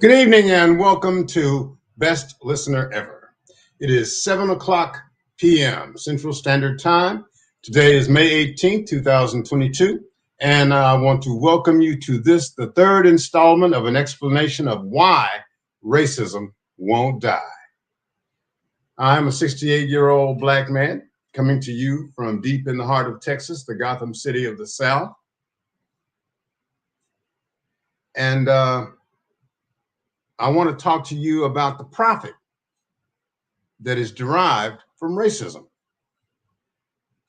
Good evening and welcome to Best Listener Ever. It is 7 o'clock p.m. Central Standard Time. Today is May 18th, 2022, and I want to welcome you to the third installment of an explanation of why racism won't die. I'm a 68-year-old black man coming to you from deep in the heart of Texas, the Gotham City of the South. And I want to talk to you about the profit that is derived from racism.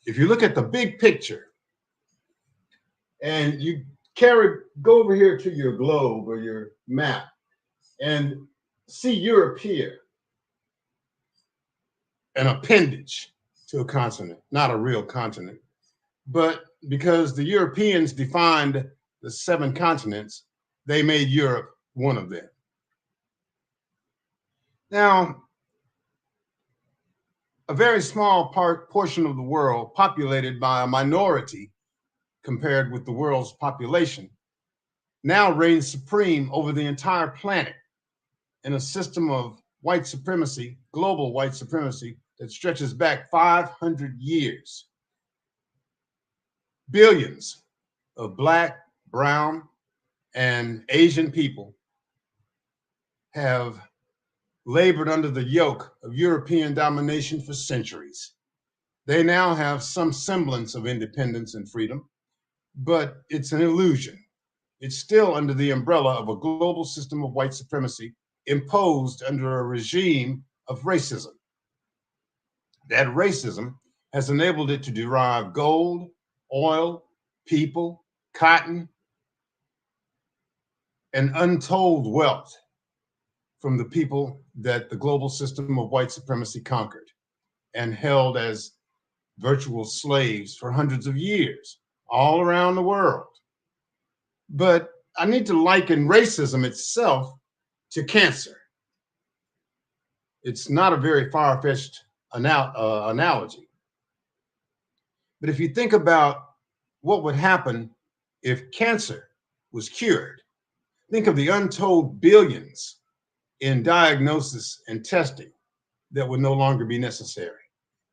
If you look at the big picture and you go over here to your globe or your map and see Europe here, an appendage to a continent, not a real continent, but because the Europeans defined the 7 continents, they made Europe one of them. Now, a very small portion of the world populated by a minority compared with the world's population now reigns supreme over the entire planet in a system of white supremacy, global white supremacy, that stretches back 500 years. Billions of black, brown, and Asian people have labored under the yoke of European domination for centuries. They now have some semblance of independence and freedom, but it's an illusion. It's still under the umbrella of a global system of white supremacy imposed under a regime of racism. That racism has enabled it to derive gold, oil, people, cotton, and untold wealth from the people that the global system of white supremacy conquered and held as virtual slaves for hundreds of years all around the world. But I need to liken racism itself to cancer. It's not a very far-fetched analogy. But if you think about what would happen if cancer was cured, think of the untold billions in diagnosis and testing that would no longer be necessary,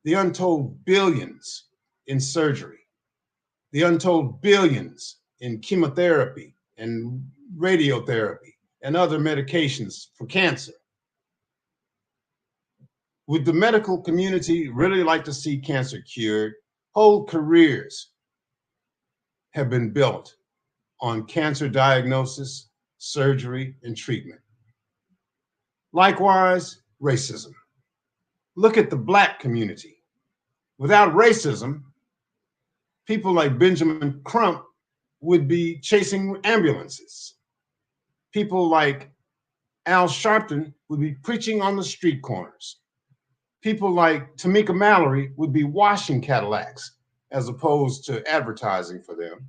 the untold billions in surgery, the untold billions in chemotherapy and radiotherapy and other medications for cancer. Would the medical community really like to see cancer cured? Whole careers have been built on cancer diagnosis, surgery, and treatment. Likewise, racism. Look at the black community. Without racism, people like Benjamin Crump would be chasing ambulances. People like Al Sharpton would be preaching on the street corners. People like Tamika Mallory would be washing Cadillacs as opposed to advertising for them.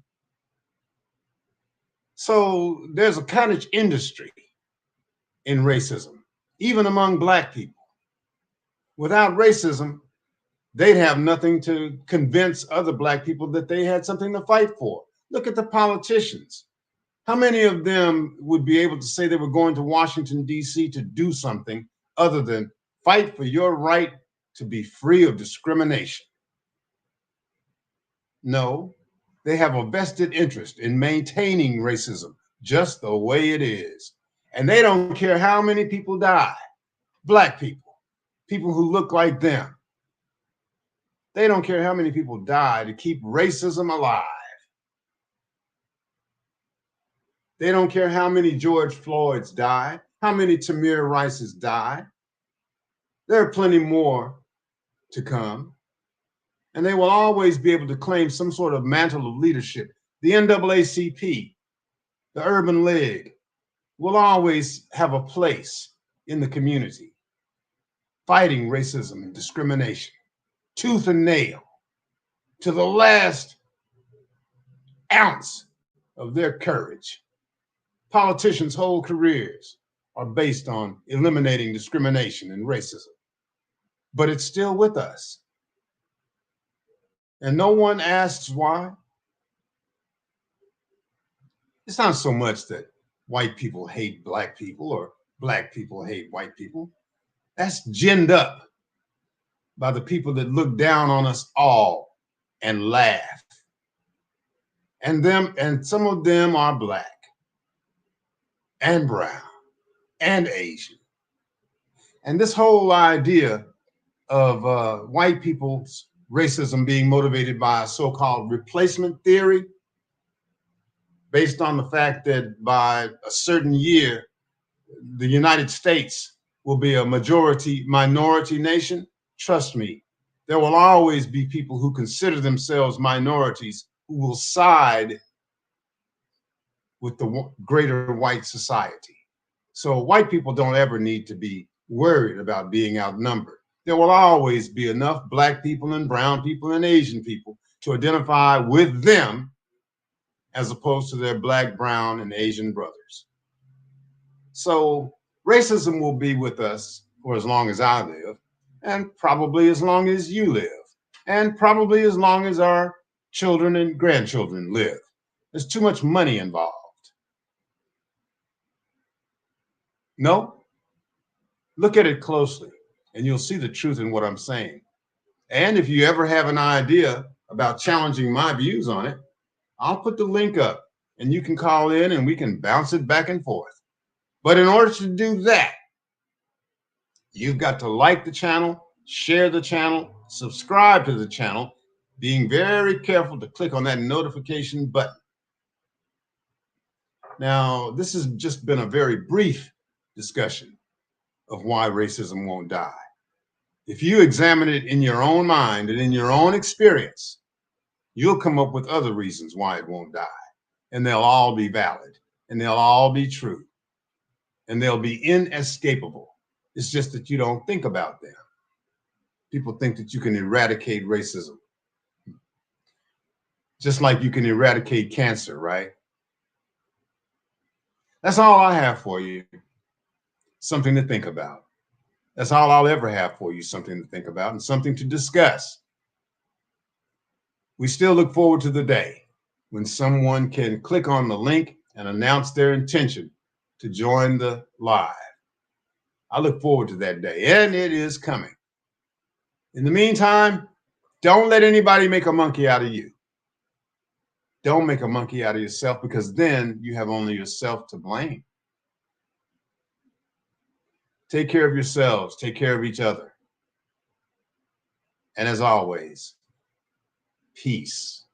So there's a cottage industry in racism, even among black people. Without racism, they'd have nothing to convince other black people that they had something to fight for. Look at the politicians. How many of them would be able to say they were going to Washington, D.C. to do something other than fight for your right to be free of discrimination? No, they have a vested interest in maintaining racism just the way it is. And they don't care how many people die. Black people, people who look like them. They don't care how many people die to keep racism alive. They don't care how many George Floyds died, how many Tamir Rices died. There are plenty more to come. And they will always be able to claim some sort of mantle of leadership. The NAACP, the Urban League, will always have a place in the community, fighting racism and discrimination, tooth and nail, to the last ounce of their courage. Politicians' whole careers are based on eliminating discrimination and racism. But it's still with us. And no one asks why. It's not so much that white people hate black people or black people hate white people. That's ginned up by the people that look down on us all and laugh. And some of them are black and brown and Asian. And this whole idea of white people's racism being motivated by a so-called replacement theory, based on the fact that by a certain year, the United States will be a majority minority nation. Trust me, there will always be people who consider themselves minorities who will side with the greater white society. So white people don't ever need to be worried about being outnumbered. There will always be enough black people and brown people and Asian people to identify with them as opposed to their black, brown, and Asian brothers. So racism will be with us for as long as I live, and probably as long as you live, and probably as long as our children and grandchildren live. There's too much money involved. No? Look at it closely, and you'll see the truth in what I'm saying. And if you ever have an idea about challenging my views on it, I'll put the link up, and you can call in and we can bounce it back and forth. But in order to do that, you've got to like the channel, share the channel, subscribe to the channel, being very careful to click on that notification button. Now, this has just been a very brief discussion of why racism won't die. If you examine it in your own mind and in your own experience, you'll come up with other reasons why it won't die. And they'll all be valid, and they'll all be true, and they'll be inescapable. It's just that you don't think about them. People think that you can eradicate racism, just like you can eradicate cancer, right? That's all I have for you, something to think about. That's all I'll ever have for you, something to think about and something to discuss. We still look forward to the day when someone can click on the link and announce their intention to join the live. I look forward to that day, and it is coming. In the meantime, don't let anybody make a monkey out of you. Don't make a monkey out of yourself, because then you have only yourself to blame. Take care of yourselves. Take care of each other. And as always, peace.